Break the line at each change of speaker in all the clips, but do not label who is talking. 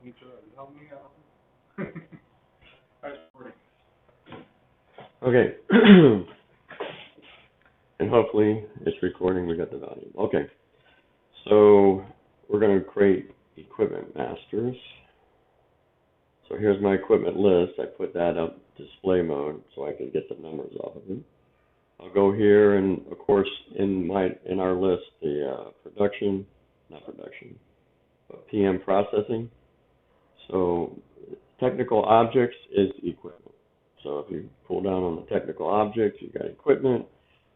each other. Help me out. All right, recording.
Okay. And hopefully it's recording, we got the volume. Okay. So we're going to create equipment masters. So here's my equipment list. I put that up display mode so I can get the numbers off of it. I'll go here and of course in our list the PM processing. So technical objects is equipment. So if you pull down on the technical objects, you've got equipment,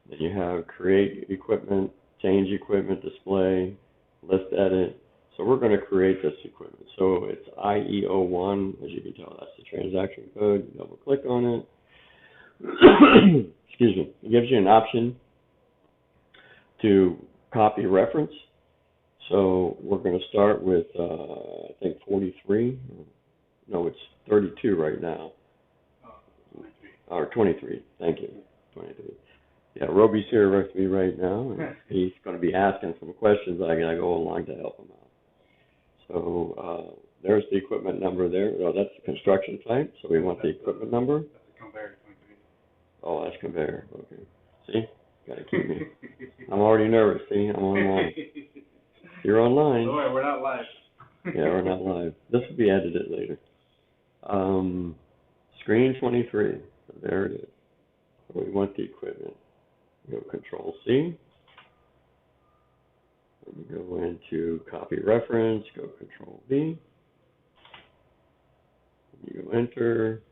then you have create equipment, change equipment, display, list edit. So we're going to create this equipment. So it's IE01, as you can tell, that's the transaction code. You double click on it. Excuse me. It gives you an option to copy reference. So we're going to start with, I think 43. No, it's 32 right now.
23.
Or 23. Thank you. 23. Yeah, Roby's here with me right now, and he's going to be asking some questions. I go along to help him out. So there's the equipment number there. Oh, that's the construction type, so we want the equipment number.
That's a conveyor 23.
Oh, that's conveyor. Okay. See? Got to keep me. I'm already nervous. See? I'm online. You're online.
Don't worry, we're not live.
Yeah, we're not live. This will be edited later. Screen 23. So there it is. So we want the equipment. Go Control C. We go into copy reference, go Control V. You go enter.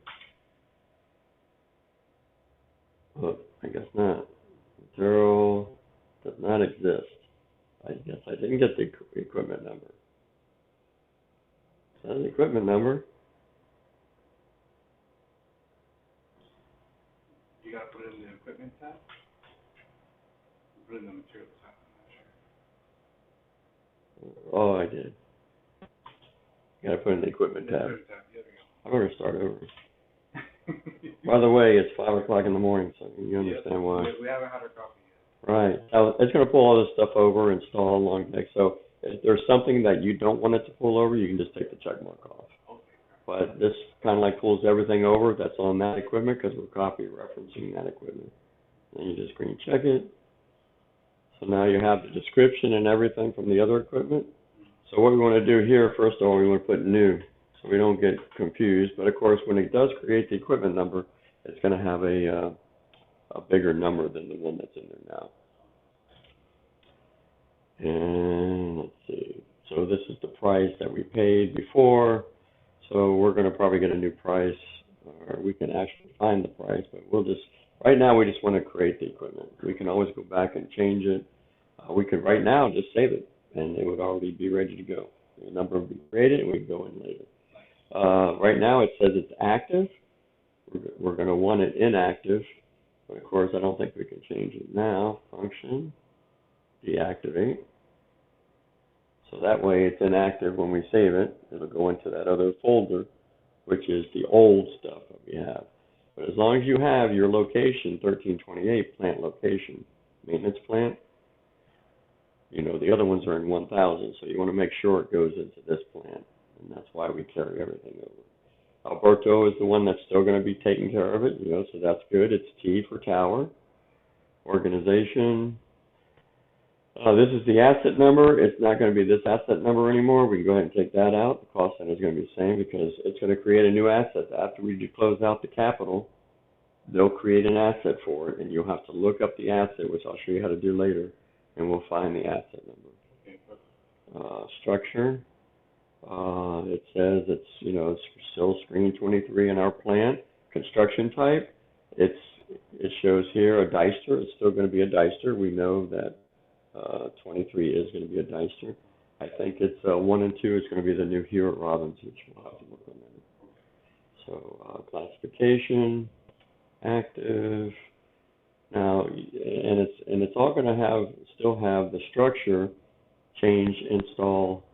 Oh, I guess not. Material does not exist. I guess I didn't get the equipment number. Is that an equipment number?
You gotta put it in the equipment tab. Put it in the material tab. I'm not sure.
Oh, I did. Got to put in the equipment tab. I better start over. By the way, it's 5 o'clock in the morning, so you understand why.
We haven't had our coffee yet.
Right. So it's going to pull all this stuff over, install along next. So if there's something that you don't want it to pull over, you can just take the check mark off.
Okay.
But this kind of like pulls everything over that's on that equipment because we're copy referencing that equipment. Then you just screen check it. So now you have the description and everything from the other equipment. So what we want to do here, first of all, we want to put new so we don't get confused. But of course, when it does create the equipment number, it's going to have a bigger number than the one that's in there now. And let's see. So this is the price that we paid before. So we're going to probably get a new price, or we can actually find the price. But we'll just, right now, we just want to create the equipment. We can always go back and change it. We could right now just save it, and it would already be ready to go. The number would be created, and we can go in later. Right now, it says it's active. We're going to want it inactive. But of course, I don't think we can change it now. Function, deactivate. So that way, it's inactive when we save it. It'll go into that other folder, which is the old stuff that we have. But as long as you have your location, 1328 plant location, maintenance plant, you know, the other ones are in 1000, so you want to make sure it goes into this plant, and that's why we carry everything over. Alberto is the one that's still going to be taking care of it, you know, so that's good. It's T for tower. Organization. This is the asset number. It's not going to be this asset number anymore. We can go ahead and take that out. The cost center is going to be the same because it's going to create a new asset. After we close out the capital, they'll create an asset for it, and you'll have to look up the asset, which I'll show you how to do later, and we'll find the asset number. Structure. It says it's, you know, it's still screen 23 in our plant. Construction type. It shows here a Deister. It's still going to be a Deister. We know that 23 is going to be a Deister. I think it's 1 and 2 is going to be the new Hewitt-Robbins, which we'll have to look on that. So classification, active. Now, and it's all going to still have the structure, change, install.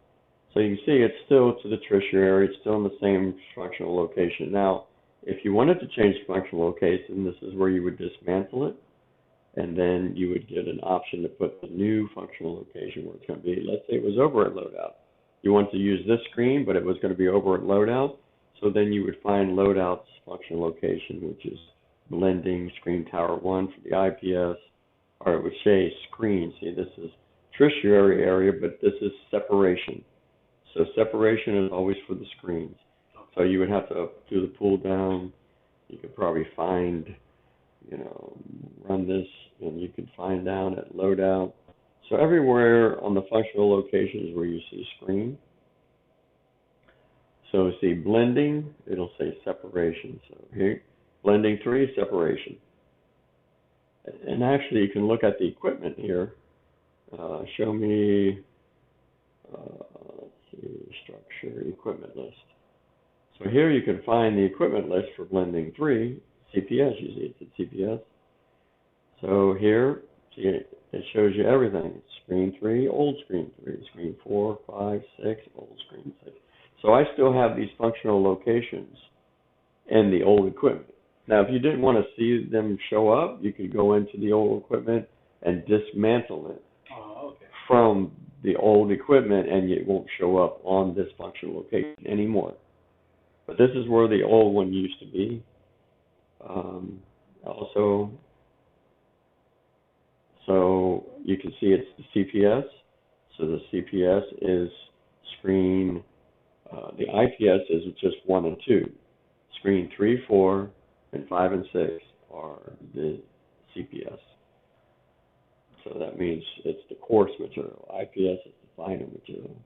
So you can see it's still to the tertiary. It's still in the same functional location. Now, if you wanted to change functional location, this is where you would dismantle it. And then you would get an option to put the new functional location where it's going to be. Let's say it was over at loadout. you want to use this screen, but it was going to be over at loadout. So then you would find loadout's function location, which is blending screen tower 1 for the IPS, or it would say screen. See, this is tertiary area, but this is separation. So separation is always for the screens. So you would have to do the pull down. You could probably find, run this, and you could find down at loadout. So everywhere on the functional locations where you see screen. So see blending, it'll say separation. So here, blending 3, separation. And actually you can look at the equipment here. Show me, let's see, structure, equipment list. So here you can find the equipment list for blending 3, CPS, you see it's at CPS. So here, see, it shows you everything. Screen 3, old screen 3, screen 4, 5, 6, old screen 6. So I still have these functional locations in the old equipment. Now, if you didn't want to see them show up, you could go into the old equipment and dismantle it from the old equipment, and it won't show up on this functional location anymore. But this is where the old one used to be. Also, so you can see it's the CPS. So the CPS is screen, the IPS is just 1 and 2. Screen 3, 4, and 5 and 6 are the CPS. So that means it's the coarse material. IPS is the finer material.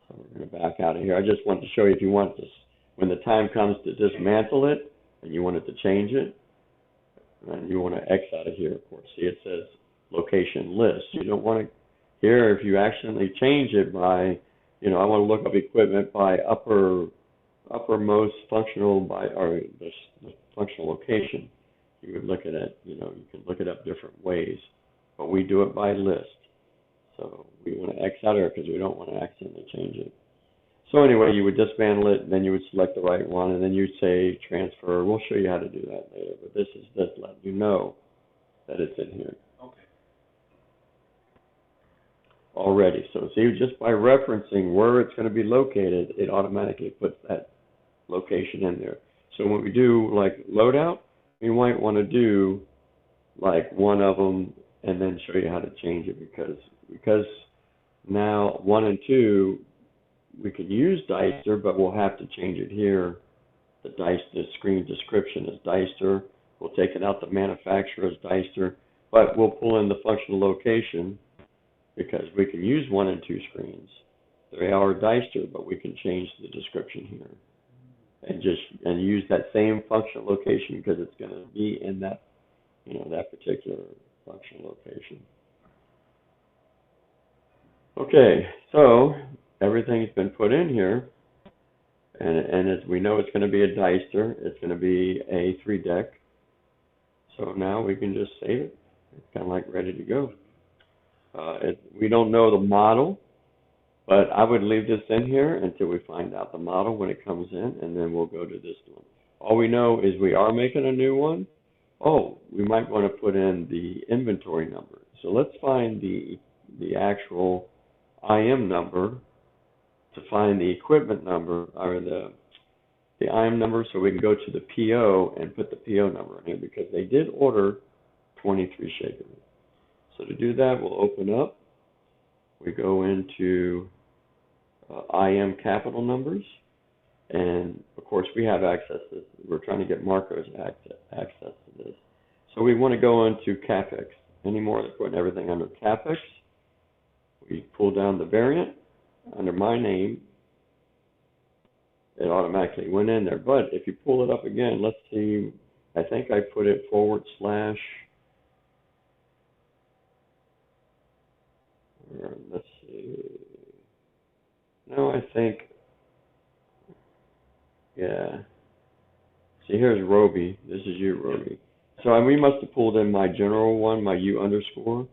So we're going to back out of here. I just wanted to show you if you want this, when the time comes to dismantle it and you wanted to change it, and you want to X out of here, of course. See, it says location list. You don't want to, here, if you accidentally change it by, I want to look up equipment by uppermost functional by, or the functional location. You would look at it, you can look it up different ways, but we do it by list. So we want to X out here because we don't want to accidentally change it. So anyway, you would dismantle it, and then you would select the right one, and then you'd say transfer. We'll show you how to do that later, but this is just letting you know that it's in here.
Okay.
Already. So see, just by referencing where it's going to be located, it automatically puts that location in there. So when we do like loadout, we might want to do like one of them and then show you how to change it because now 1 and 2 we could use Deister, but we'll have to change it here. The screen description is Deister. We'll take it out the manufacturer as Deister, but we'll pull in the functional location because we can use 1 and 2 screens. They are Deister, but we can change the description here and use that same functional location because it's going to be in that that particular functional location. Okay, so everything's been put in here, and as we know, it's going to be a Deister. It's going to be a 3-deck. So now we can just save it. It's kind of like ready to go. We don't know the model, but I would leave this in here until we find out the model when it comes in, and then we'll go to this one. All we know is we are making a new one. Oh, we might want to put in the inventory number. So let's find the actual IM number to find the equipment number, or the IM number, so we can go to the PO and put the PO number in here because they did order 23 shakers. So to do that, we'll open up. We go into IM capital numbers, and of course we have access to this. We're trying to get Marco's access to this. So we want to go into CAPEX. Anymore, they're putting everything under CAPEX. We pull down the variant. Under my name, it automatically went in there. But if you pull it up again, let's see, I think I put it / let's see. No, I think, yeah. See, here's Roby. This is you, Roby. So we must have pulled in my general one, my U underscore,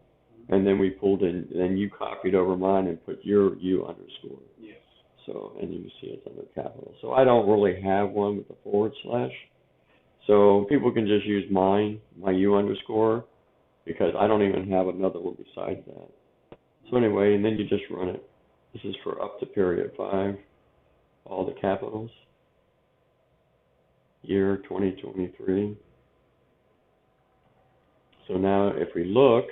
and then we pulled in, then you copied over mine and put your U underscore.
Yes.
So, and you can see it's under capital. So I don't really have one with the /. So people can just use mine, my U underscore, because I don't even have another one besides that. So anyway, and then you just run it. This is for up to period 5, all the capitals. Year 2023. So now if we look,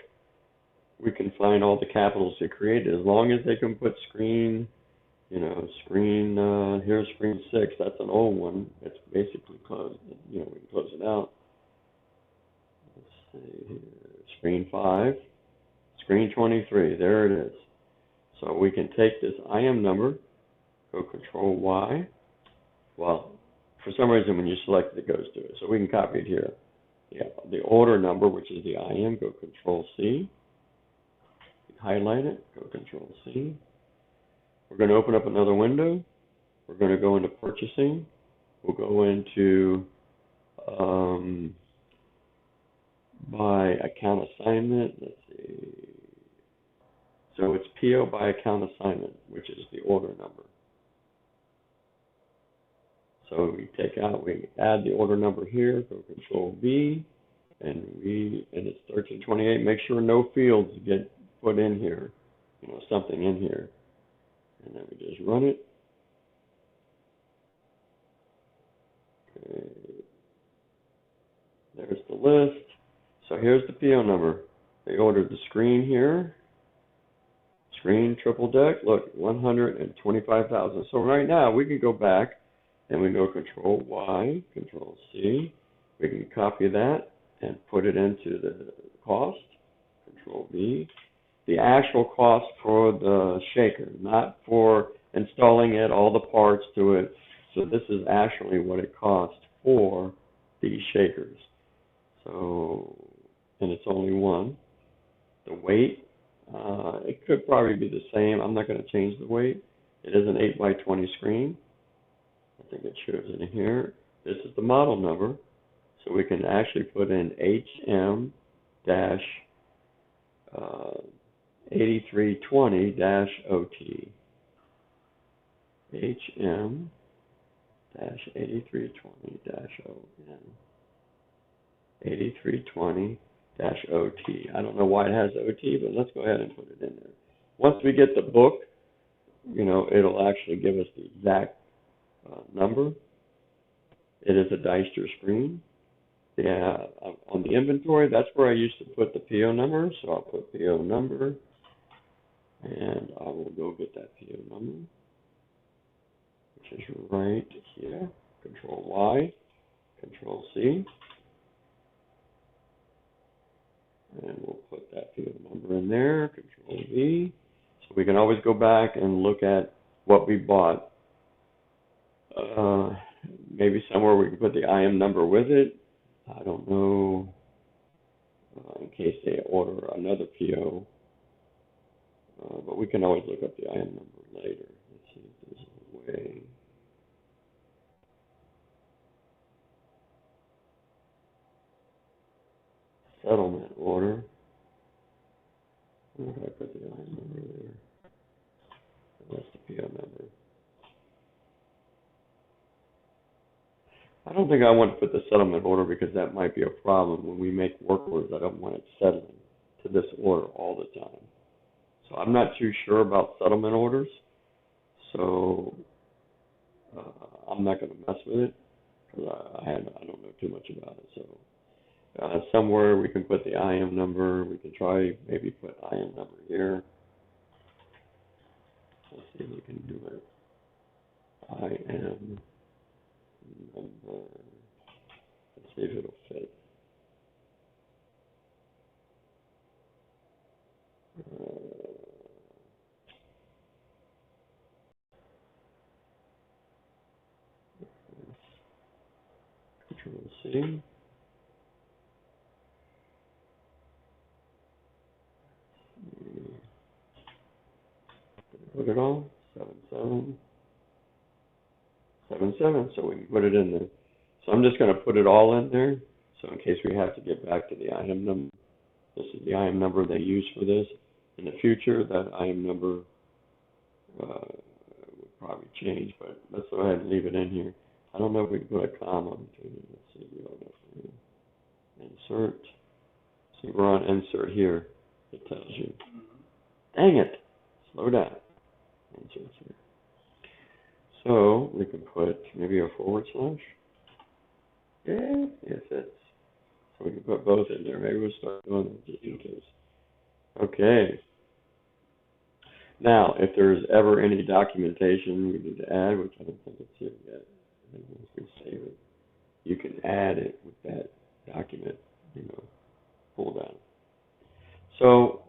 we can find all the capitals they created, as long as they can put screen, here's screen 6, that's an old one, it's basically closed, we can close it out. Let's see here, screen 5, screen 23, there it is. So we can take this IM number, go Control Y, well, for some reason when you select it, it goes to it, so we can copy it here. Yeah, the order number, which is the IM, go Control C, highlight it, go Control C. We're going to open up another window. We're going to go into purchasing. We'll go into by account assignment. Let's see. So it's PO by account assignment, which is the order number. So we add the order number here, go Control V, and it's 1328. Make sure no fields get put in here, something in here. And then we just run it. Okay. There's the list. So here's the PO number. They ordered the screen here. Screen triple deck, look, 125,000. So right now we can go back and we go Control Y, Control C. We can copy that and put it into the cost. Control V. The actual cost for the shaker, not for installing it, all the parts to it. So this is actually what it costs for these shakers. So, and it's only one. The weight, it could probably be the same. I'm not going to change the weight. It is an 8x20 screen. I think it shows in here. This is the model number. So we can actually put in HM-8320-OT. HM-8320-ON. 8320-OT. I don't know why it has OT, but let's go ahead and put it in there. Once we get the book, it'll actually give us the exact number. It is a Deister screen. Yeah, on the inventory, that's where I used to put the PO number, so I'll put PO number, and I will go get that PO number, which is right here. Control Y, Control C, and we'll put that PO number in there, Control V, so we can always go back and look at what we bought. Maybe somewhere we can put the IM number with it. I don't know, in case they order another PO, but we can always look up the IM number later. Let's see if there's a way. Settlement order. Where did I put the IM number there? That's the PO number. I don't think I want to put the settlement order because that might be a problem when we make work orders. I don't want it settling to this order all the time. So I'm not too sure about settlement orders. So I'm not going to mess with it because I don't know too much about it. So somewhere we can put the IM number. We can try maybe put IM number here. Let's see if we can do it. IM number. Let's see if it'll fit. Control C. Put it all. 77, so we can put it in there. So I'm just going to put it all in there, so in case we have to get back to the IM number. This is the IM number they use for this. In the future, that IM number would probably change, but let's go ahead and leave it in here. I don't know if we can put a comma between it. Let's see, insert. See, we're on insert here. It tells you. Dang it! Slow down. inserts here. So we can put maybe a forward slash. Yeah, it fits. So we can put both in there. Maybe we'll start doing that just in case. Okay. Now, if there's ever any documentation we need to add, which I don't think it's here yet, I think once we save it, you can add it with that document, pull down. So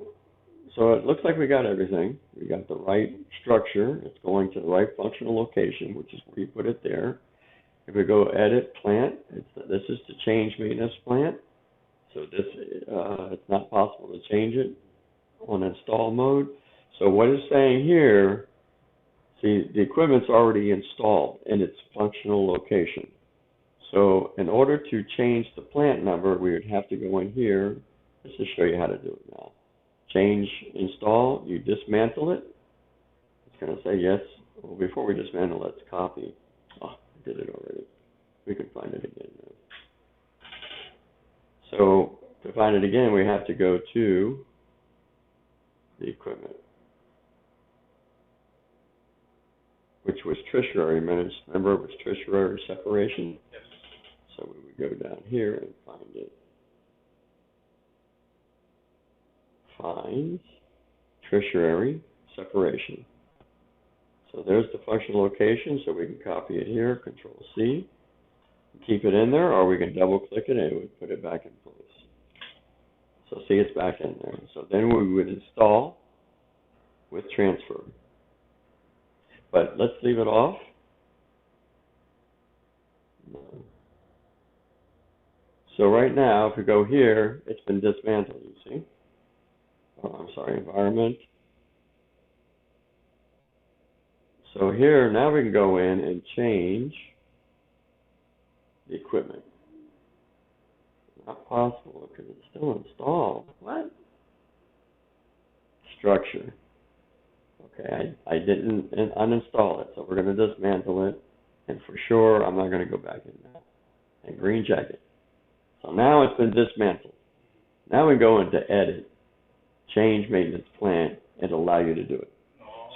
it looks like we got everything. We got the right structure. It's going to the right functional location, which is where you put it there. If we go edit plant, this is to change maintenance plant. So this, it's not possible to change it on install mode. So what it's saying here, see, the equipment's already installed in its functional location. So in order to change the plant number, we would have to go in here. Let's just show you how to do it now. Change install, you dismantle it. It's going to say yes. Well, before we dismantle, let's copy. Oh, I did it already. We can find it again now. So to find it again, we have to go to the equipment, which was tertiary minutes. Remember, it was tertiary separation?
Yes.
So we would go down here and find it. Find tertiary separation. So there's the functional location, so we can copy it here, Control C, keep it in there, or we can double click it and it would put it back in place. So see, it's back in there. So then we would install with transfer. But let's leave it off. No. So right now, if we go here, it's been dismantled, you see? Oh, I'm sorry, environment. So here, now we can go in and change the equipment. Not possible because it's still installed. What? Structure. Okay, I didn't uninstall it, so we're going to dismantle it. And for sure, I'm not going to go back in now. And green check it. So now it's been dismantled. Now we go into edit, change maintenance plan, and allow you to do it.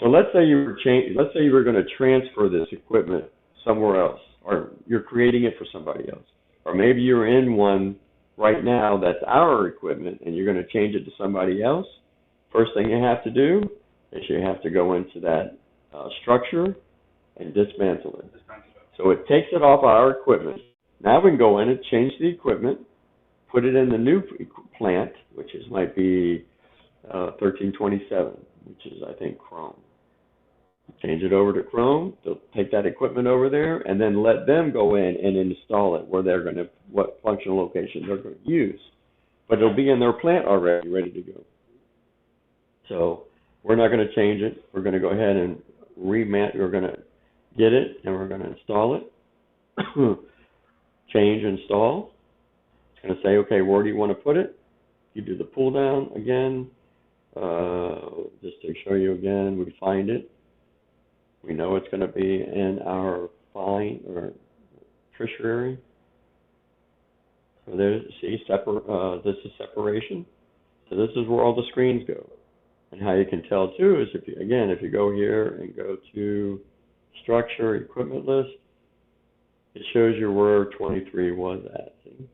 So let's say you were going to transfer this equipment somewhere else, or you're creating it for somebody else, or maybe you're in one right now that's our equipment, and you're going to change it to somebody else. First thing you have to do is you have to go into that structure and dismantle it. So it takes it off our equipment. Now we can go in and change the equipment, put it in the new plant, which might be 1327, which is, I think, Chrome. Change it over to Chrome. They'll take that equipment over there and then let them go in and install it where they're going to, what functional location they're going to use. But it'll be in their plant already, ready to go. So we're not going to change it. We're going to go ahead and we're going to get it and we're going to install it. Change install. It's going to say, okay, where do you want to put it? You do the pull down again. Just to show you again, we find it. We know it's going to be in our find or tertiary. So there's, see, this is separation. So this is where all the screens go. And how you can tell too is if you go here and go to structure equipment list, it shows you where 23 was at. See?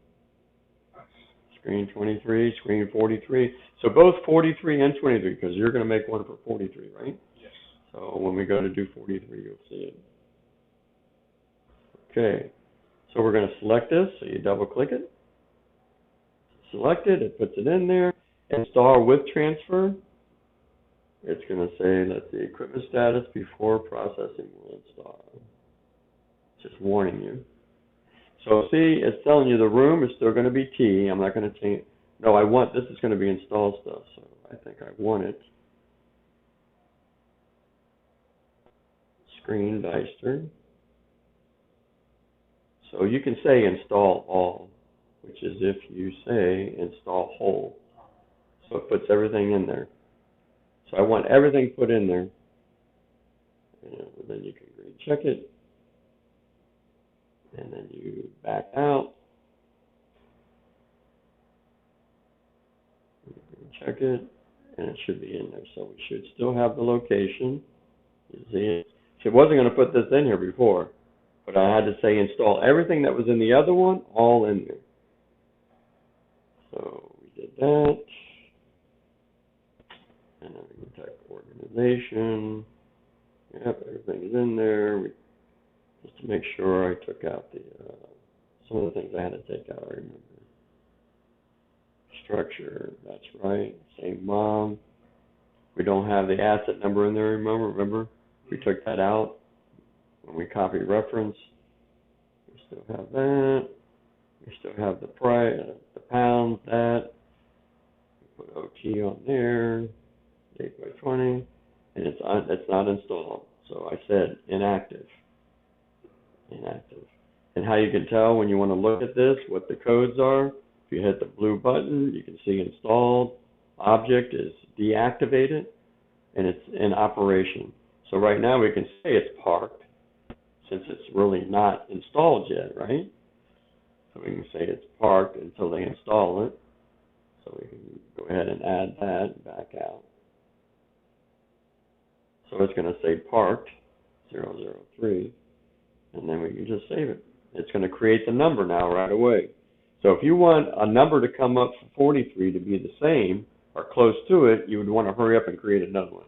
Screen 23, screen 43. So both 43 and 23, because you're going to make one for 43, right?
Yes.
So when we go to do 43, you'll see it. Okay. So we're going to select this. So you double click it. Select it. It puts it in there. Install with transfer. It's going to say let the equipment status before processing will install. Just warning you. So see, it's telling you the room is still going to be T. I'm not going to change. No, this is going to be installed stuff. So I think I want it. Screen Deister. So you can say install all, which is if you say install whole. So it puts everything in there. So I want everything put in there. And then you can green check it. And then you back out. Check it. And it should be in there. So we should still have the location. You see it? She wasn't gonna put this in here before, but I had to say install everything that was in the other one, all in there. So we did that. And then we can type organization. Yep, everything's in there. Just to make sure I took out the, some of the things I had to take out, I remember. Structure, that's right, same mom. We don't have the asset number in there, remember? We took that out when we copied reference. We still have that. We still have the price, the pounds, that. We put OT on there, 8x20, and it's not installed. So I said inactive. And how you can tell when you want to look at this, what the codes are, if you hit the blue button, you can see installed, object is deactivated, and it's in operation. So right now we can say it's parked, since it's really not installed yet, right? So we can say it's parked until they install it. So we can go ahead and add that and back out. So it's going to say parked, 003, and then we can just save it. It's going to create the number now right away. So if you want a number to come up for 43 to be the same or close to it, you would want to hurry up and create another one.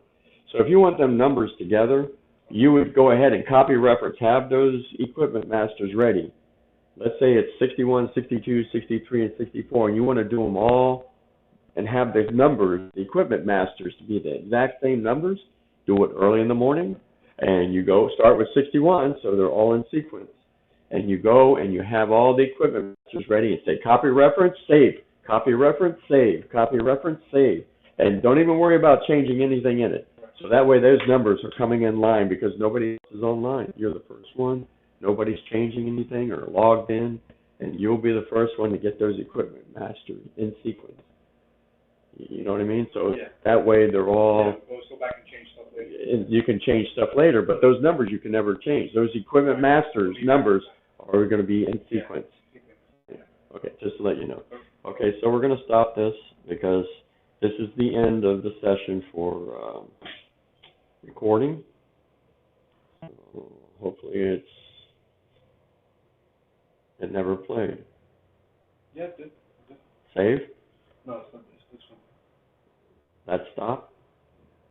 So if you want them numbers together, you would go ahead and copy reference, have those equipment masters ready. Let's say it's 61, 62, 63, and 64, and you want to do them all and have the numbers, the equipment masters, to be the exact same numbers. Do it early in the morning, and you go start with 61, so they're all in sequence. And you go and you have all the equipment masters ready and say copy reference, save, copy reference, save, copy reference, save. And don't even worry about changing anything in it. So that way those numbers are coming in line because nobody else is online. You're the first one. Nobody's changing anything or logged in, and you'll be the first one to get those equipment masters in sequence. You know what I mean? So that way they're all...
Yeah, we'll go back and change stuff later.
And you can change stuff later, but those numbers you can never change. Those equipment masters numbers are going to be in sequence. Yeah. Okay, just to let you know. Okay, so we're going to stop this because this is the end of the session for recording. So hopefully it never played.
Yeah, it did.
Save?
No, it's not this one.
That stop?